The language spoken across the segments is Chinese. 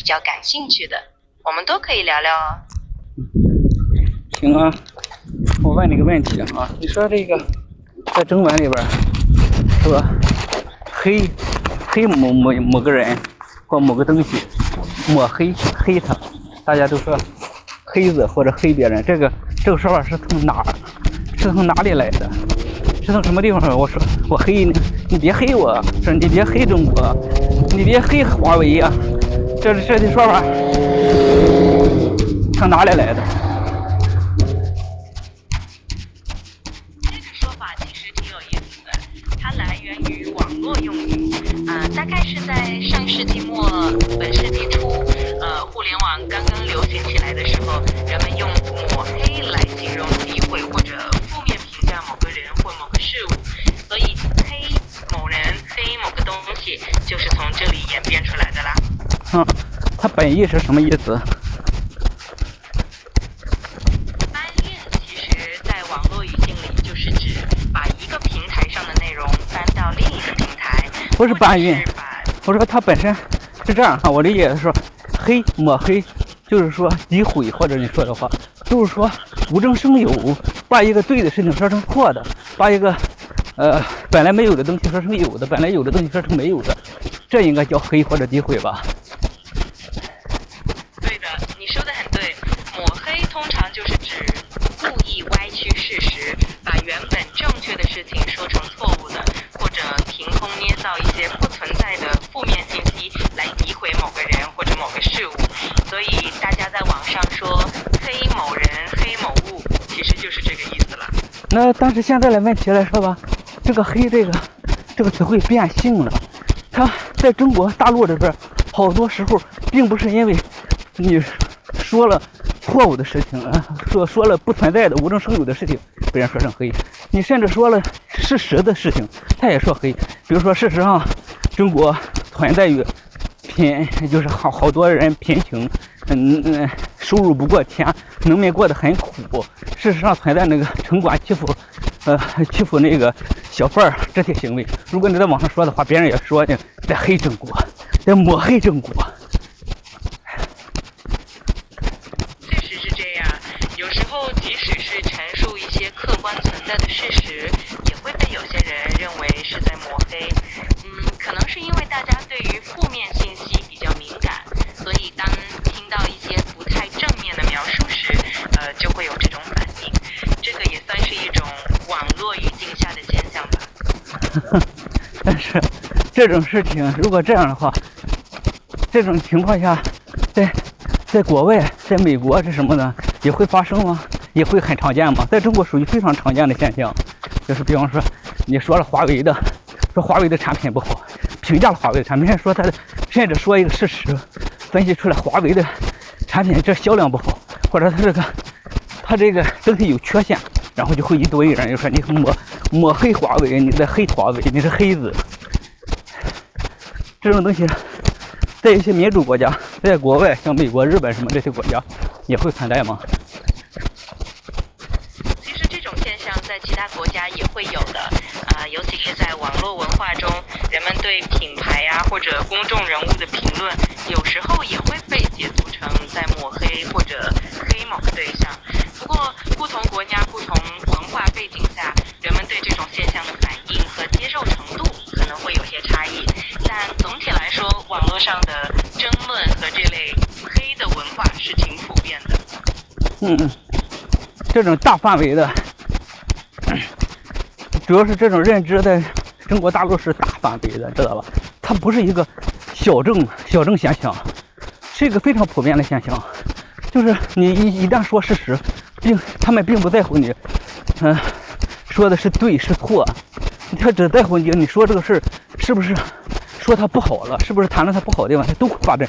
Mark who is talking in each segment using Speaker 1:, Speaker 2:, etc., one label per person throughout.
Speaker 1: 较感兴趣的，我们都可以聊聊哦。
Speaker 2: 行啊，我问你个问题啊，你说这个在中文里边说黑某个人或某个东西，抹黑他，大家都说黑子或者黑别人，这个说法是从哪里来的？是从什么地方？我说我黑你，你别黑我，说你别黑中国，你别黑华为呀，这的说法从哪里来的？
Speaker 1: 这个说法其实挺有意思的，它来源于网络用语，大概是在上世纪末本世纪初，互联网刚刚流行起来的时候，人们用抹黑来形容诋毁或者负面评价某个人或某个事物，所以黑某人、黑某个东西就是从这里演变出来的啦。
Speaker 2: 它本意是什么意思？
Speaker 1: 搬运其实在网络语境里就是指把一个平台上的内容搬到另一个平台。
Speaker 2: 不是搬运，我说它本身是这样哈，我理解的是抹黑，就是说诋毁，或者你说的话，就是说无中生有，把一个对的事情说成错的，把一个本来没有的东西说成有的，本来有的东西说成没有的，这应该叫黑或者诋毁吧？
Speaker 1: 对的，你说的很对。抹黑通常就是指故意歪曲事实，把原本正确的事情说成错误的，或者凭空捏造一些不存在的负面信息来诋毁某个人或者某个事物。所以大家在网上说黑某人、黑某物，其实就是这个意思了。
Speaker 2: 那但是现在的问题来说吧，这个黑这个词汇变性了，它在中国大陆这边好多时候并不是因为你说了错误的事情说了不存在的无中生有的事情被人说成黑，你甚至说了事实的事情他也说黑。比如说事实上中国存在于就是好多人贫穷，收入不过天，农民过得很苦，事实上存在那个城管欺负那个小贩这些行为，如果你在网上说的话，别人也说你在黑中国，在抹黑中国。
Speaker 1: 确实是这样，有时候即使是陈述一些客观存在的事实，也会被有些人认为是在抹黑。可能是因为大家对于负面信息比较敏感，所以当听到一些不太正面的描述时，就会有这种反应。这个也算是一种网络语境下的现象吧。
Speaker 2: 但是这种事情如果这样的话，这种情况下在国外，在美国是什么呢？也会发生吗？也会很常见吗？在中国属于非常常见的现象，就是比方说你说了华为的产品不好，评价了华为的产品，甚至说一个事实，分析出来华为的产品这销量不好，或者它这个东西有缺陷，然后就会一堆人就说你抹黑华为，你在黑华为，你是黑子。这种东西在一些民主国家，在国外像美国、日本什么这些国家也会存在吗？
Speaker 1: 其实这种现象在其他国家也会有的，尤其是在网络文化中，人们对品牌呀或者公众人物的评论，有时候也会被解读成在抹黑或者黑某个对象。不过，不同国家、不同文化背景下，人们对这种现象的反应和接受程度可能会有些差异。但总体来说，网络上的争论和这类黑的文化是挺普遍的。
Speaker 2: 这种大范围的，主要是这种认知在中国大陆是大范围的，知道吧？它不是一个小众现象，是一个非常普遍的现象。就是你一旦说事实，他们并不在乎你，说的是对是错，他只在乎你说这个事是不是说他不好了，是不是谈论他不好的地方，他都会把这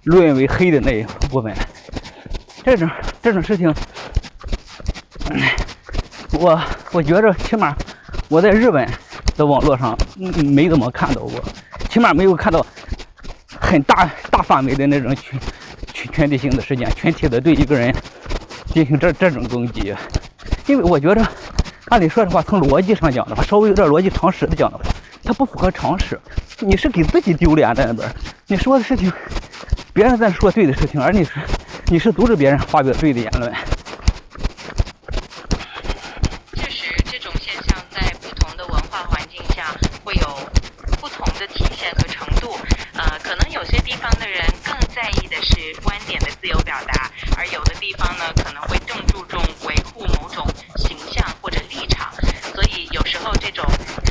Speaker 2: 沦为黑的那一部分。这种事情，我觉着起码我在日本的网络上没怎么看到过，起码没有看到很大范围的那种群体性的事件，群体的对一个人进行这种攻击。因为我觉着按理说的话，从逻辑上讲的话，稍微有点逻辑常识的讲的话，它不符合常识。你是给自己丢脸在那边，你说的事情别人在说对的事情，而你是阻止别人发表对的言论。
Speaker 1: 确实，这种现象在不同的文化环境下会有不同的体现和程度。可能有些地方的人更在意的是观点的自由表达，而有的地方呢可能会更注重维护某种形象或者立场。所以有时候这种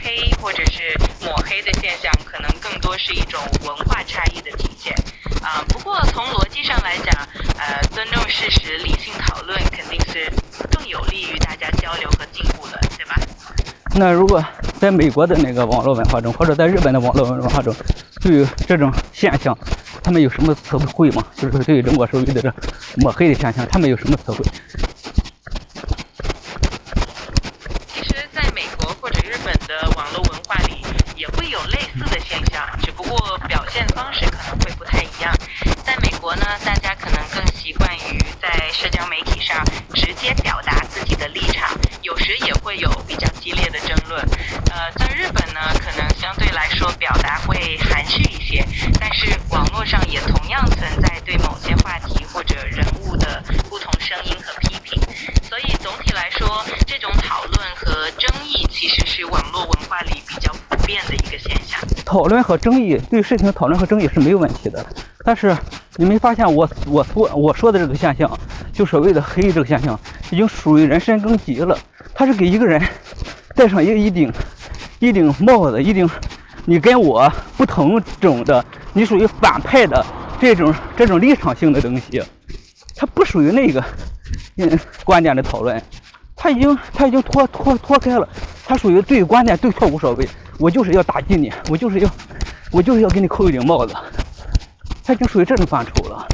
Speaker 1: 黑或者是抹黑的现象，可能更多是一种文化差异的体现。不过从逻辑上来讲，尊重事实、理性讨论肯定是更有利于大家交流和进步的，对吧？
Speaker 2: 那如果在美国的那个网络文化中，或者在日本的网络文化中，对于这种现象，他们有什么词汇吗？就是对于中国所谓的这抹黑的现象，他们有什么词汇？
Speaker 1: 其实在美国或者日本的网络文化里也会有类似的现象，只不过表现方式可能会不太一样。在美国呢，大家可能更习惯于在社交媒体上直接表达自己的立场，有时也会有比较激烈的争论。在日本呢，可能相对来说表达会含蓄一些，但是网络上也同样存在对某些话题或者人物的不同声音和批评。所以总体来说，这种讨论和争议其实是网络文化里比较普遍的一个现象。
Speaker 2: 讨论和争议，对事情的讨论和争议是没有问题的，但是你没发现我说的这个现象，就所谓的黑这个现象，已经属于人身攻击了。它是给一个人戴上一顶帽子，你跟我不同种的，你属于反派的这种立场性的东西，它不属于那个观点的讨论，它已经脱开了，它属于对观点对错无所谓，我就是要打击你，我就是要给你扣一顶帽子，它就属于这种范畴了。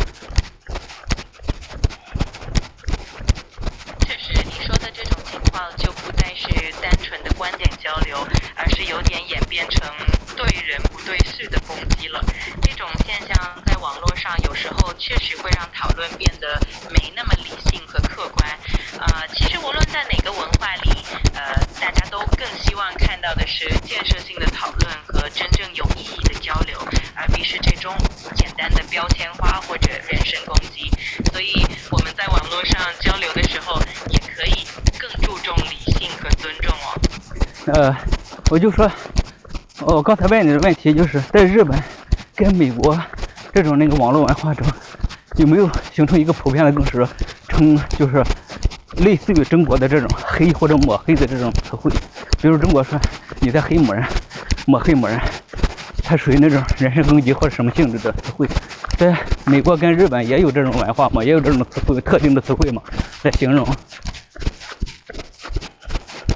Speaker 1: 确实，你说的这种情况就不再是单纯的观点交流，而是有点演变成对人不对事的攻击了。这种现象在网络上有时候确实会让讨论变得没那么理性和客观。其实无论在哪个文化里，大家都更希望看到的是建设性的讨论和真正有意义的交流，而非是这种简单的标签化或者人身攻击。所以我们在网络上交流的时候，也可以更注重理性和尊重哦。
Speaker 2: 我就说，我刚才问你的问题就是在日本跟美国这种那个网络文化中，有没有形成一个普遍的共识，就是类似于中国的这种黑或者抹黑的这种词汇？比如中国说你在黑某人、抹黑某人，它属于那种人身攻击或者什么性质的词汇。在美国跟日本也有这种文化嘛，也有这种词汇，特定的词汇嘛，来形容。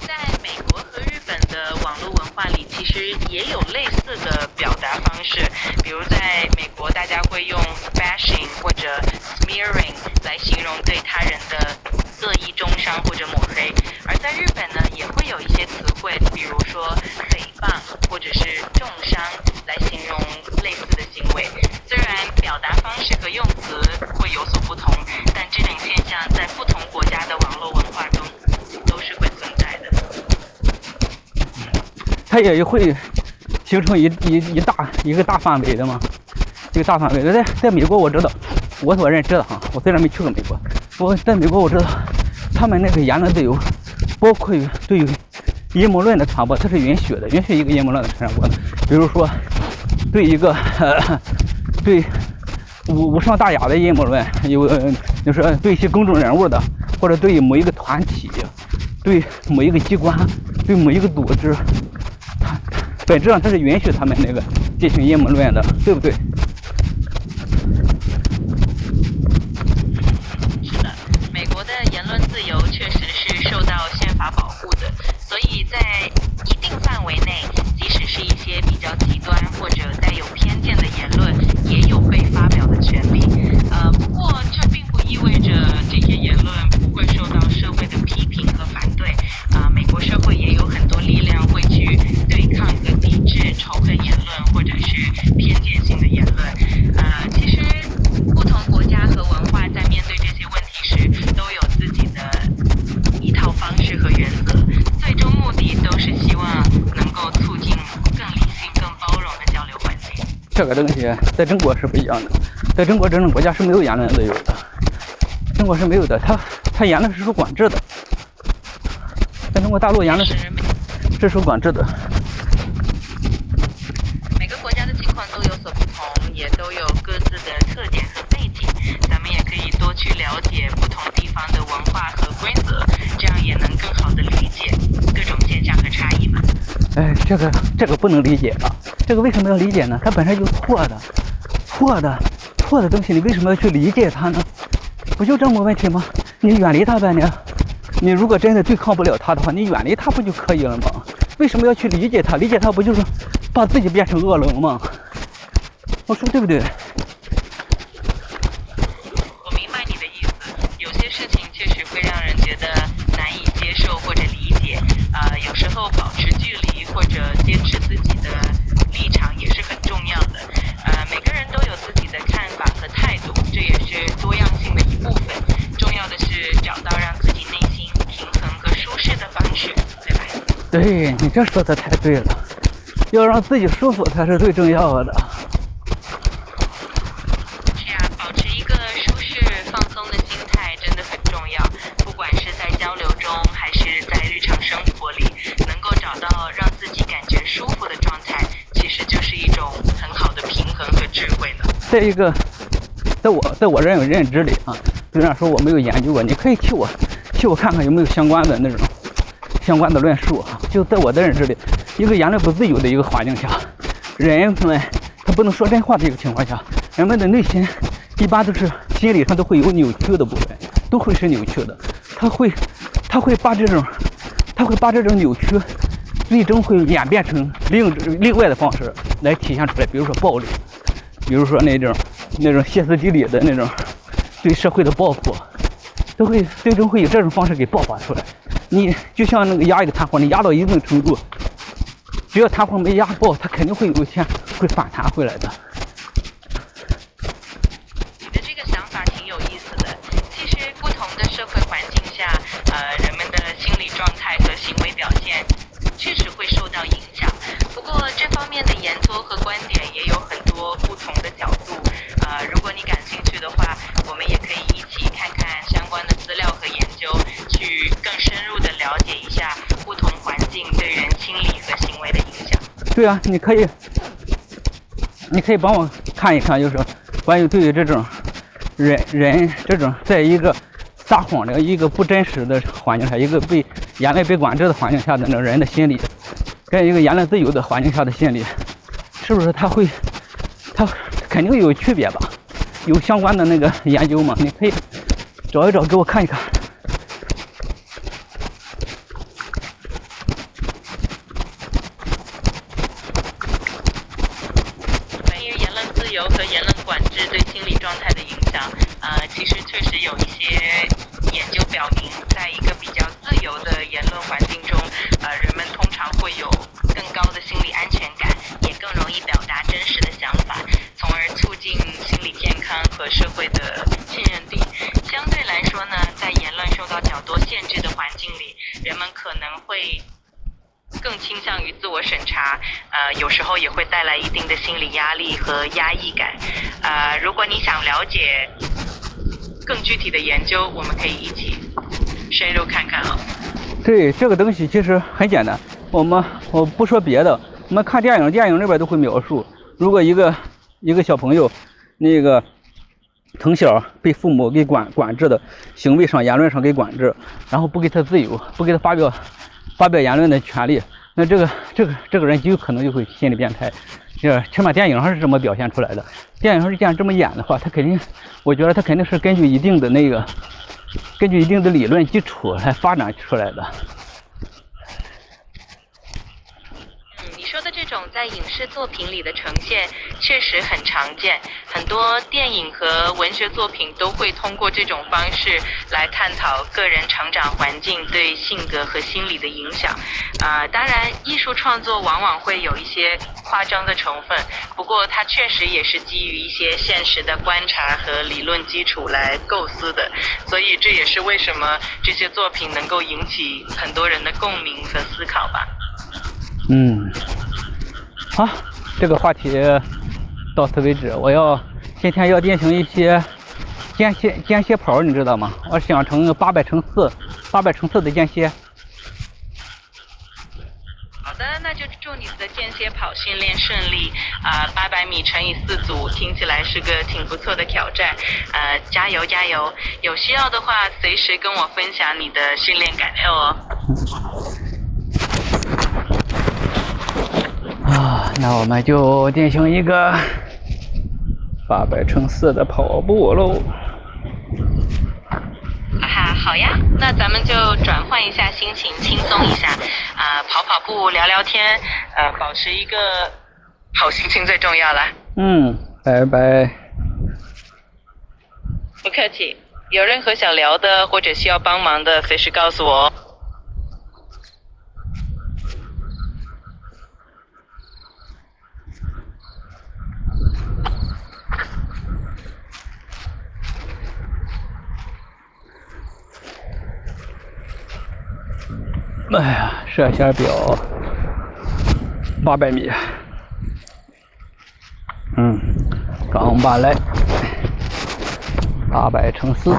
Speaker 1: 在美国和日本的网络文化里，其实也有类似的表达方式。比如在美国，大家会用 bashing 或者 smearing 来形容对他人的恶意中伤或者抹黑，而在日本呢，也会有一些词汇，比如说诽谤或者是重伤来形容类似的行为。虽然表达方式和用词会有所不同，但这种现象在不同国家的网络文化中都是会存在的。
Speaker 2: 它也会形成一个大范围的嘛，一个大范围的。在美国我知道，我所认知的哈，我虽然没去过美国，我在美国我知道，他们那个言论自由，包括对于阴谋论的传播，它是允许一个阴谋论的传播的。比如说，对一个对无伤大雅的阴谋论，就是对一些公众人物的，或者对某一个团体，对某一个机关，对某一个组织，本质上它是允许他们那个进行阴谋论的，对不对？
Speaker 1: 是的，美国的言论自由确实是受到宪法保护的，所以在一定范围内，即使是一些比较极端或者带有偏见的言论，也有被发表的权利。不过这并不意味着这些言论不会受到社会的批评和反对。美国社会也有很多力量会去对抗和抵制仇恨言论或者是偏见性的言论。其实不同国家和文化在面对这些问题时，都有自己的一套方式和原则，最终目的都是希望能够促进更理性、更包容的交流环境。
Speaker 2: 这个东西在中国是不一样的。在中国这种国家是没有言论自由的，中国是没有的，他言论是受管制的，在中国大陆言论是受管制的。
Speaker 1: 每个国家的情况都有所不同，也都有各自的特点和背景，咱们也可以多去了解不同地方的文化和规则，这样也能更好的理解各种现象和差异嘛。
Speaker 2: 哎，这个不能理解啊！这个为什么要理解呢？它本身就错的东西，你为什么要去理解它呢？不就这么个问题吗？你远离它呗呢？你如果真的对抗不了它的话，你远离它不就可以了吗？为什么要去理解它？理解它不就是把自己变成恶龙吗？我说对不对？
Speaker 1: 我明白你的意思，有些事情确实会让人觉得难以接受或者理解，有时候保持距离或者坚持自己的立场也是很重要的。每个人都有自己的看法和态度，这也是多样性的一部分。重要的是找到让自己内心平衡和舒适的方式，对吧？
Speaker 2: 对，你这说的太对了，要让自己舒服才是最重要的。
Speaker 1: 是啊，保持一个舒适放松的心态真的很重要，不管是在交流中还是在日常生活里，能够找到让自己感觉舒服的状态，其实就是一种很好的平衡和智慧呢。
Speaker 2: 再一个，在我认知里啊，虽然说我没有研究过，你可以替我看看有没有相关的那种相关的论述啊。就在我的认知里，一个言论不自由的一个环境下，人们他不能说真话的一个情况下，人们的内心一般都是心理上都会有扭曲的部分，都会是扭曲的。他会把这种扭曲最终会演变成另外的方式来体现出来，比如说暴力，比如说那种歇斯底里的那种对社会的报复，都会最终会以这种方式给爆发出来。你就像那个压一个弹簧，你压到一定程度，只要弹簧没压爆，它肯定会有一天会反弹回来的。
Speaker 1: 你的这个想法挺有意思的。其实不同的社会环境下，人们的心理状态和行为表现确实会受到影响。不过这方面的研究和观点也有很多不同的角度。如果你感兴趣的话，我们也可以一起看看相关的资料和研究，去更深入的了解一下不同环境对人心理和行为的影响。
Speaker 2: 对啊，你可以帮我看一看，就是关于对于这种人这种在一个撒谎的一个不真实的环境下，一个被言论被管制的环境下的那种人的心理，跟一个言论自由的环境下的心理，是不是他肯定有区别吧？有相关的那个研究吗？你可以找一找给我看一看。
Speaker 1: 关于言论自由和言论管制对心理状态的影响，其实确实有一些研究表明，在一个比较自由的言论环境中，人们通常会有更高的心理安全感，也更容易表达真实的想法，从而促进心理健康和社会的信任力。相对来说呢，在言论受到较多限制的环境里，人们可能会更倾向于自我审查，有时候也会带来一定的心理压力和压抑感。如果你想了解更具体的研究，我们可以一起深入看看哦。
Speaker 2: 对，这个东西其实很简单，我不说别的，我们看电影里边都会描述，如果一个小朋友那个从小被父母给管制的，行为上言论上给管制，然后不给他自由，不给他发表言论的权利，那这个人就有可能就会心理变态。起码电影上是这么表现出来的。电影上是这样这么演的话，我觉得他肯定是根据一定的理论基础来发展出来的。
Speaker 1: 你说的这种在影视作品里的呈现确实很常见，很多电影和文学作品都会通过这种方式来探讨个人成长环境对性格和心理的影响。当然艺术创作往往会有一些夸张的成分，不过它确实也是基于一些现实的观察和理论基础来构思的，所以这也是为什么这些作品能够引起很多人的共鸣和思考吧。
Speaker 2: 好，这个话题到此为止，我要今天要进行一些间歇跑，你知道吗？我想成800×4的间歇。
Speaker 1: 好的，那就祝你的间歇跑训练顺利！800米乘以4组，听起来是个挺不错的挑战。加油加油！有需要的话，随时跟我分享你的训练感受哦。
Speaker 2: 那我们就进行一个800×4的跑步喽。
Speaker 1: 好呀，那咱们就转换一下心情，轻松一下，跑步，聊聊天，保持一个好心情最重要了。
Speaker 2: 拜拜。
Speaker 1: 不客气，有任何想聊的或者需要帮忙的，随时告诉我哦。
Speaker 2: 哎呀，设下表，800米，刚把来800×4。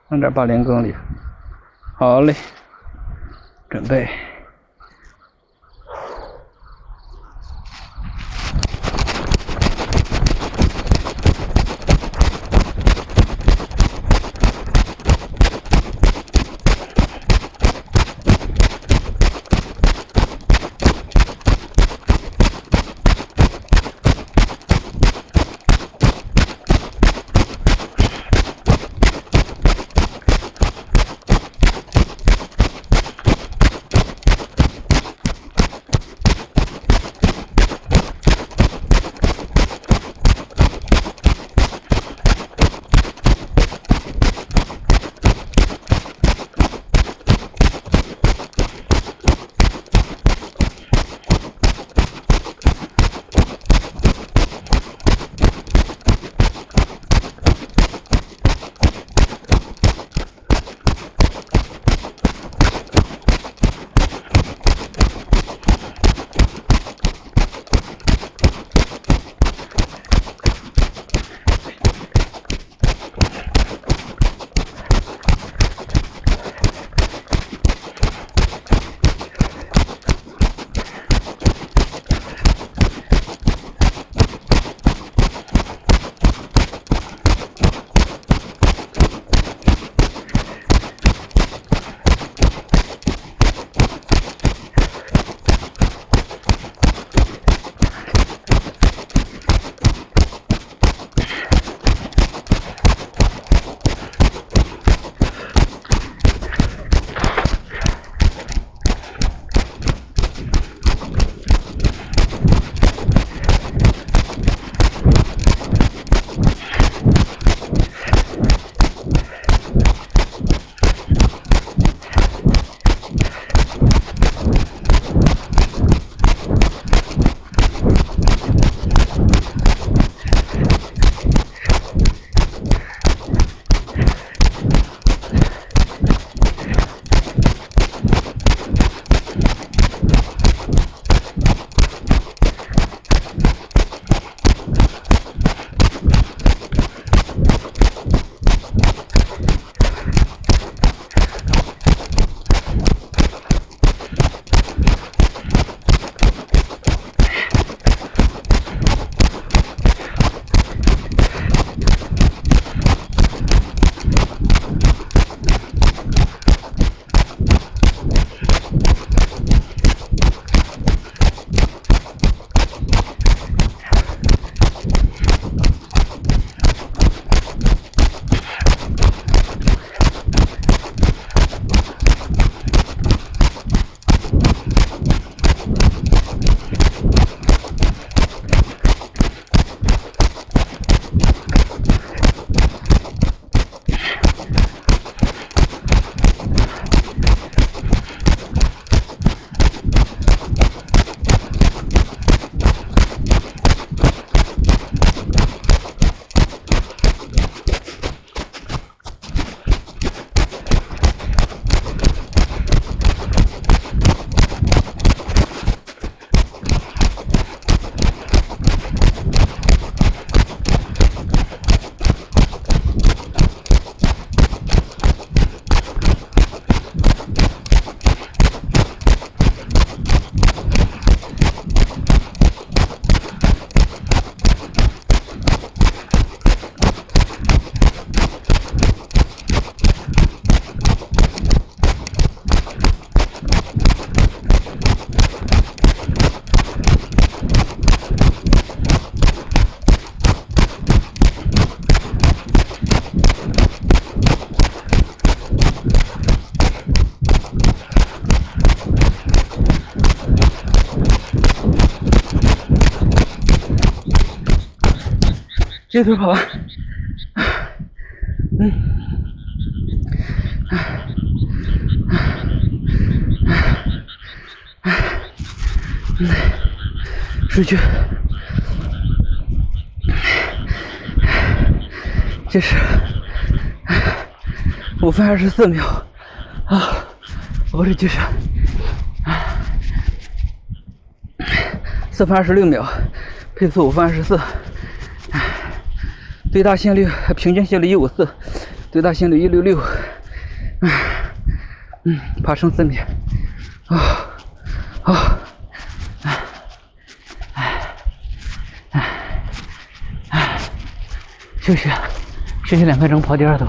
Speaker 2: 0.80，公里。好嘞，准备。这腿跑完，出去，这是5分24秒啊，不是就是4分26秒，配速5分24，最大心率平均心率154，最大心率166，爬升4米，休息2分钟，跑第2组。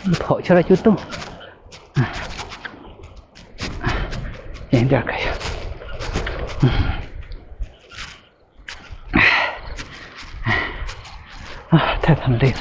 Speaker 2: 一跑起来就动，远点可以。太他妈累了。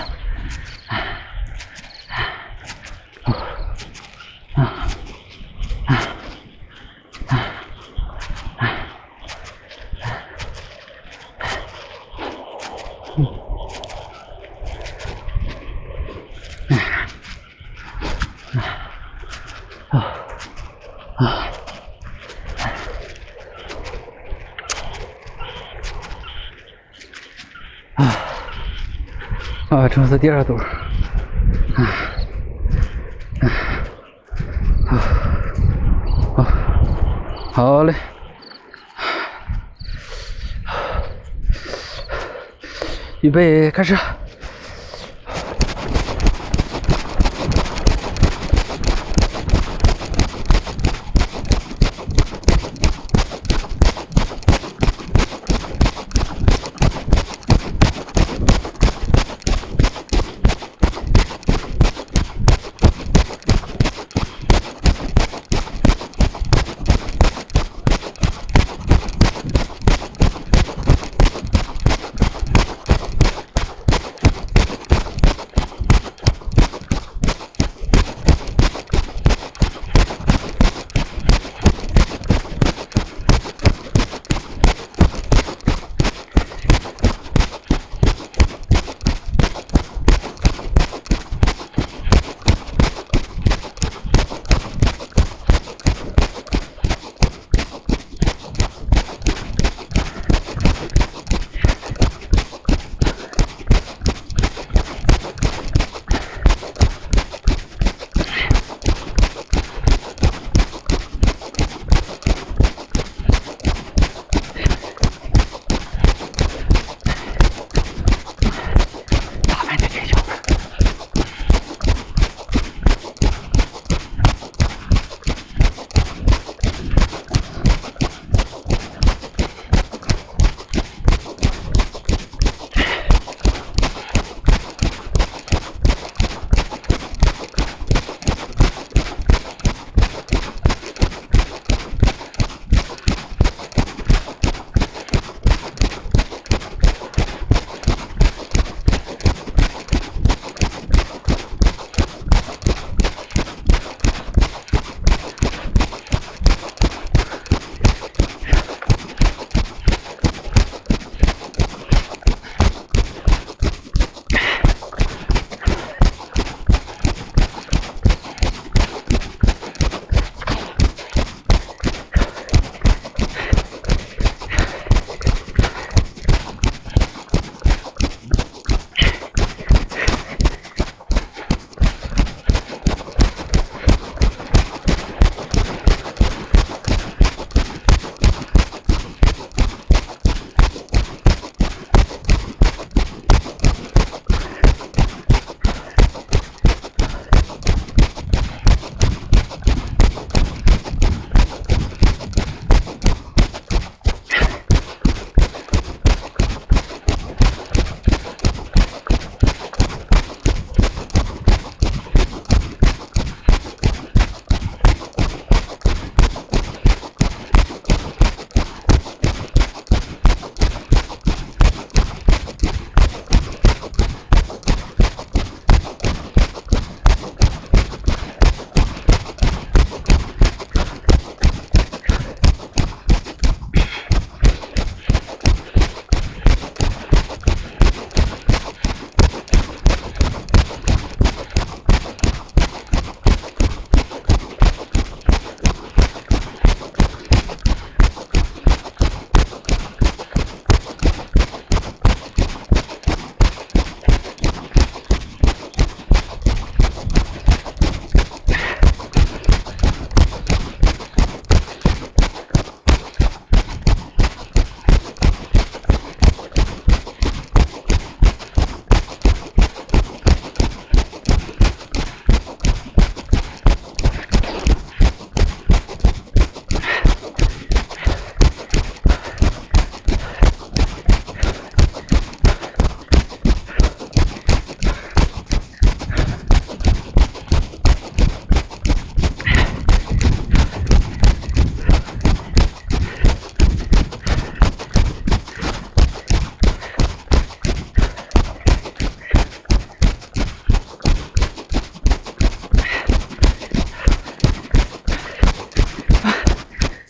Speaker 2: 冲刺第2组，好嘞，预备开始。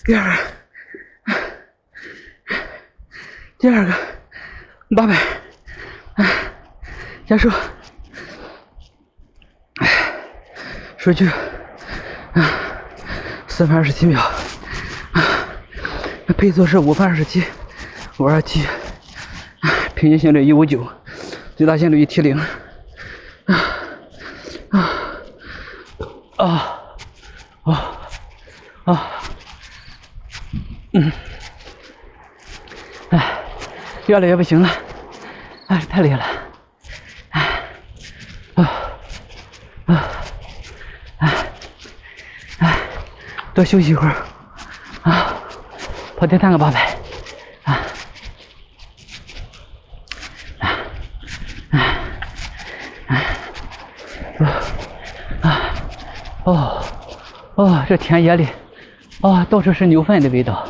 Speaker 2: 第二个800，结束，数据4分27秒，配速是5分27， 527，平均心率159，最大心率1T0，越来越不行了，太累了，多休息一会儿，跑第3个800，这田野里，到处是牛粪的味道，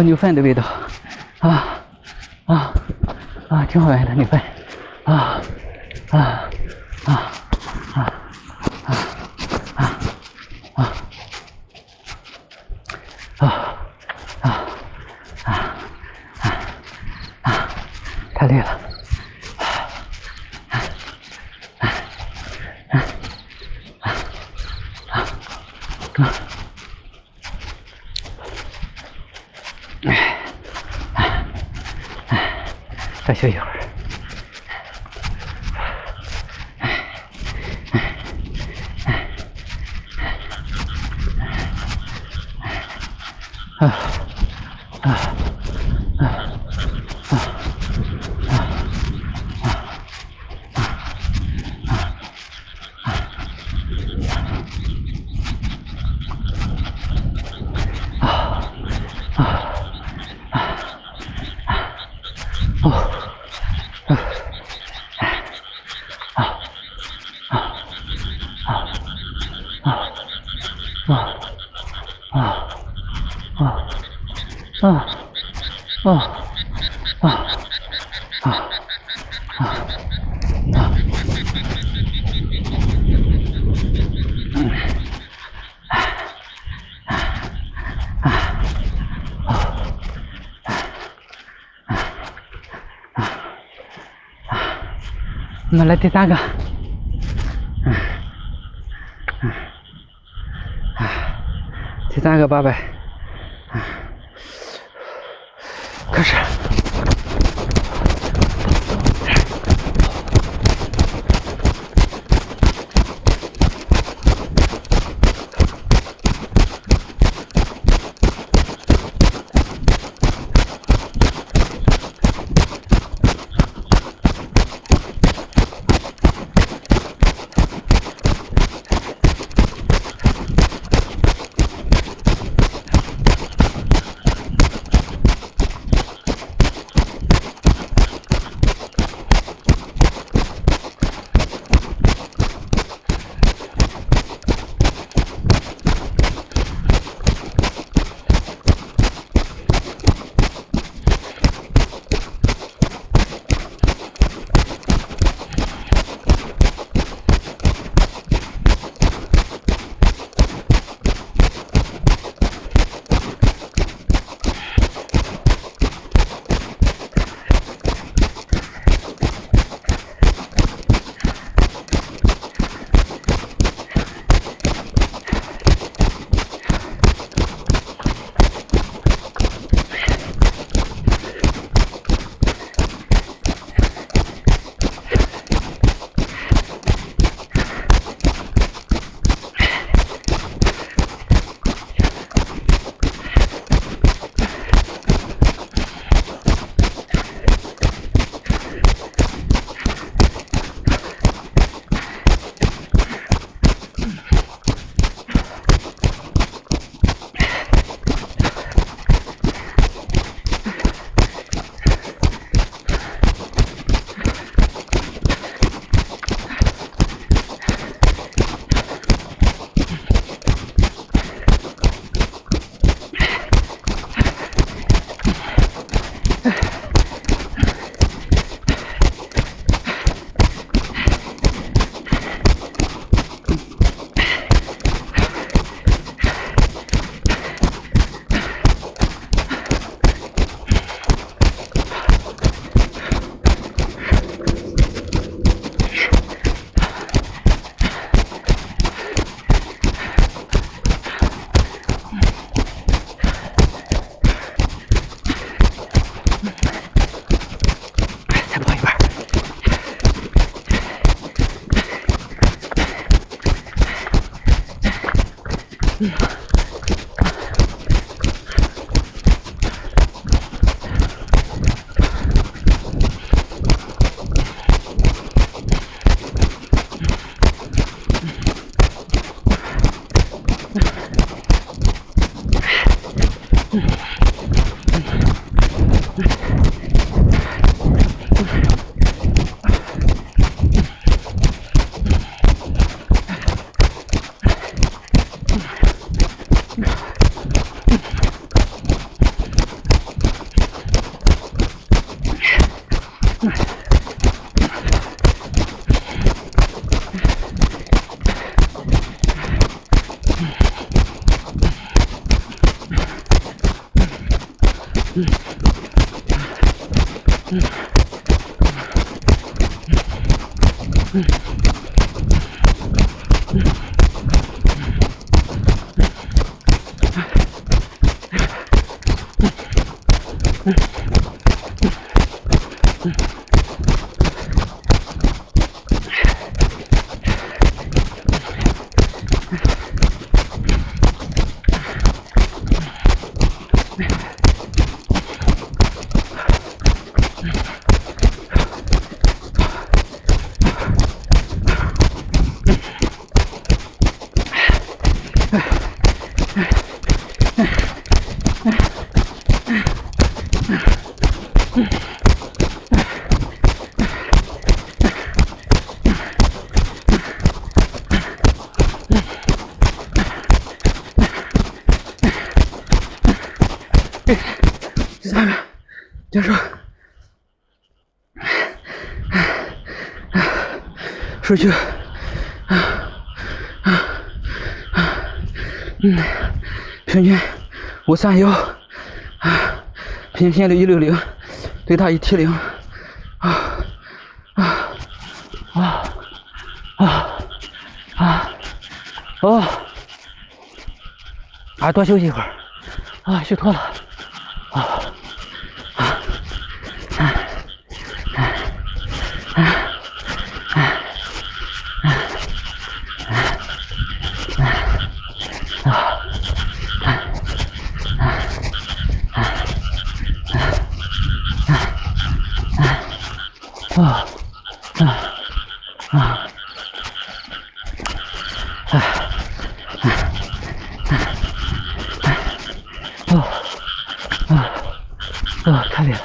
Speaker 2: 牛粪的味道，挺好闻的牛粪，太累了。再休息一会儿。我们来第3个，第3个800，开始。第3遍结束。数据平均531平均心率160，最大170多休息一会儿虚脱了太累了。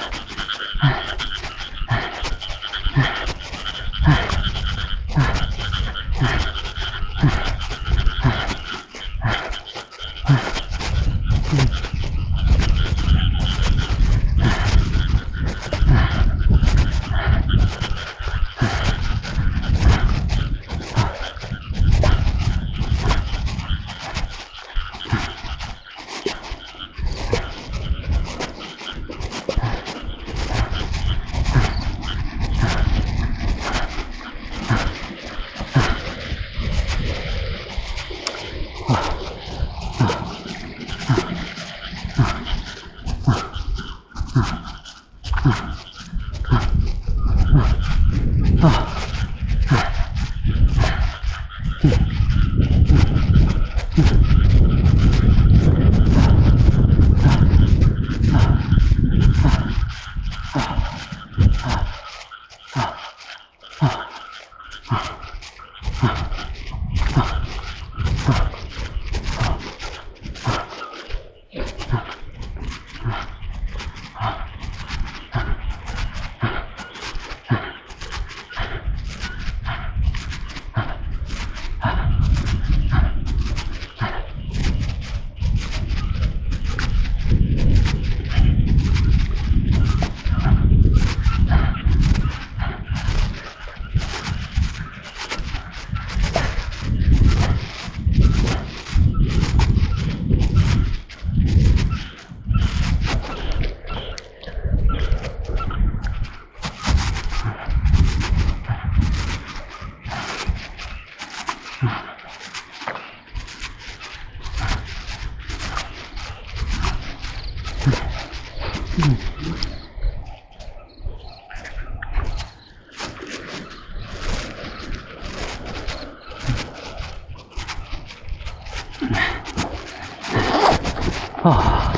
Speaker 2: 啊，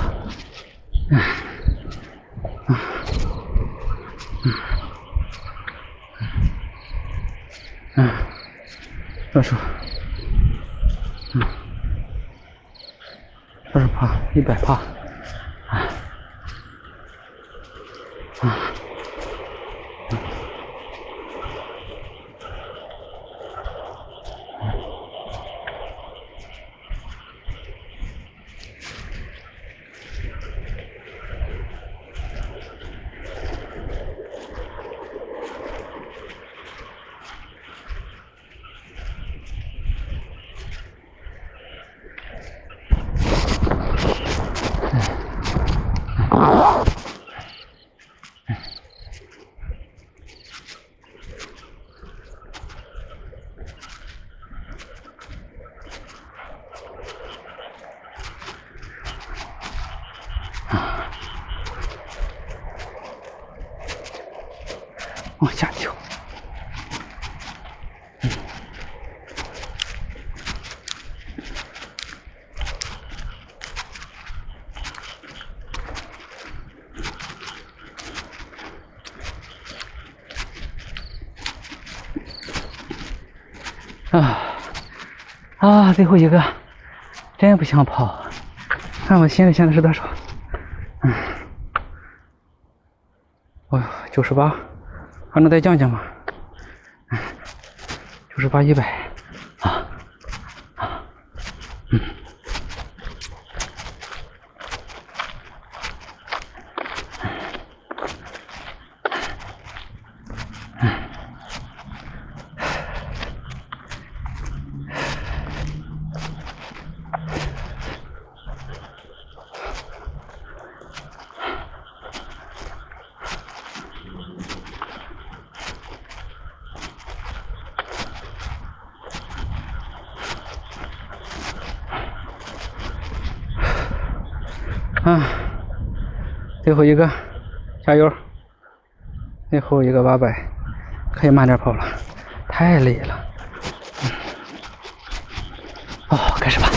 Speaker 2: 这是帕，100帕，往下跳。最后一个，真不想跑，看我心里现在是多少？98，还能再降降吗？98、100最后一个，加油！最后一个800，可以慢点跑了，太累了。开始吧。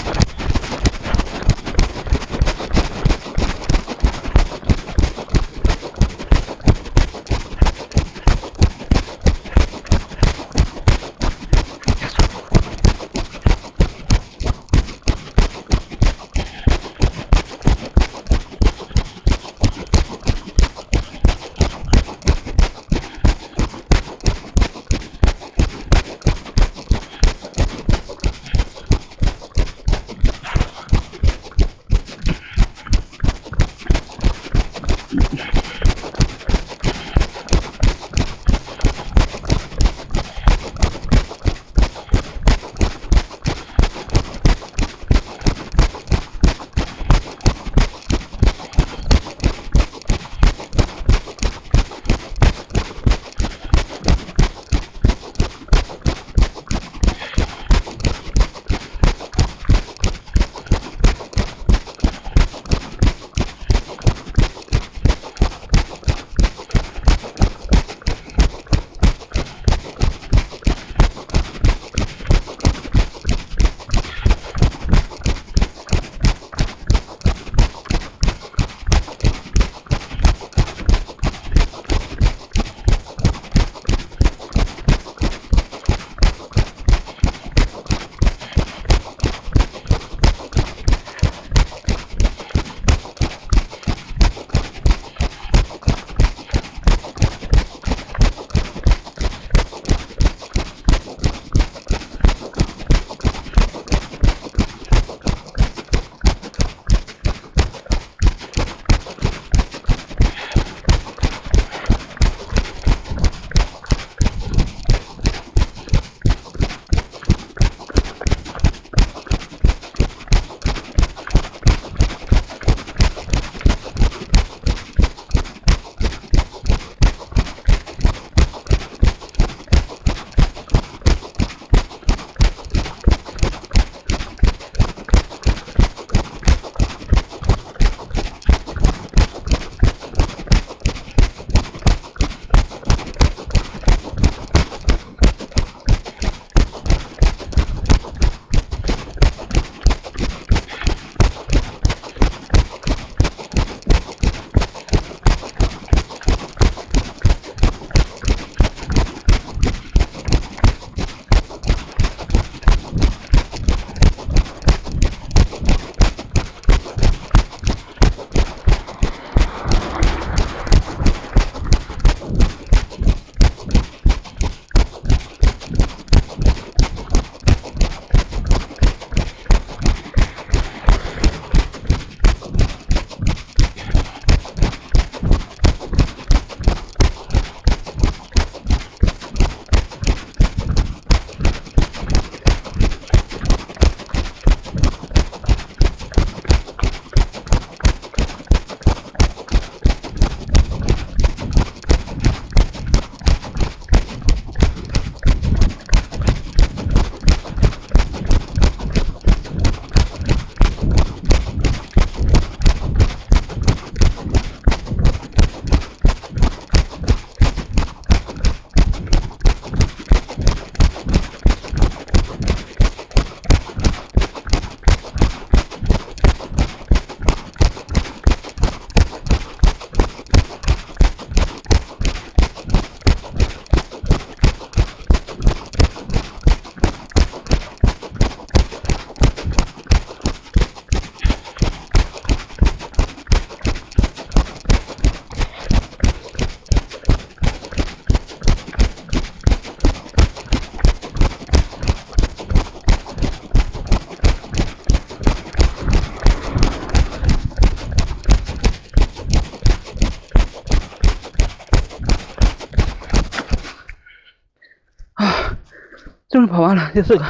Speaker 2: 终于跑完了，第4个。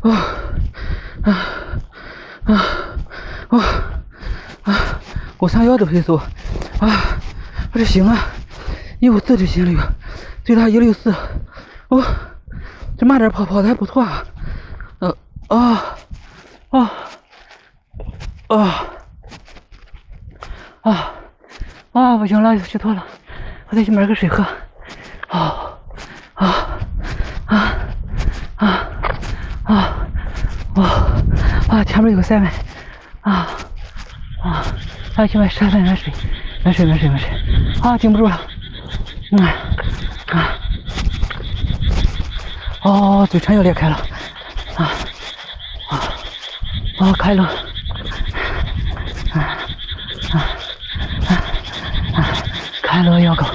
Speaker 2: 哦531的配速啊，我这行啊，154就行了，最大164。哦，这慢点跑的还不错啊。不行了，虚脱了，我得去买个水喝。前面有个7-Eleven，去买7-Eleven买水，顶不住了，嘴唇要裂开了，开了，开了要搞。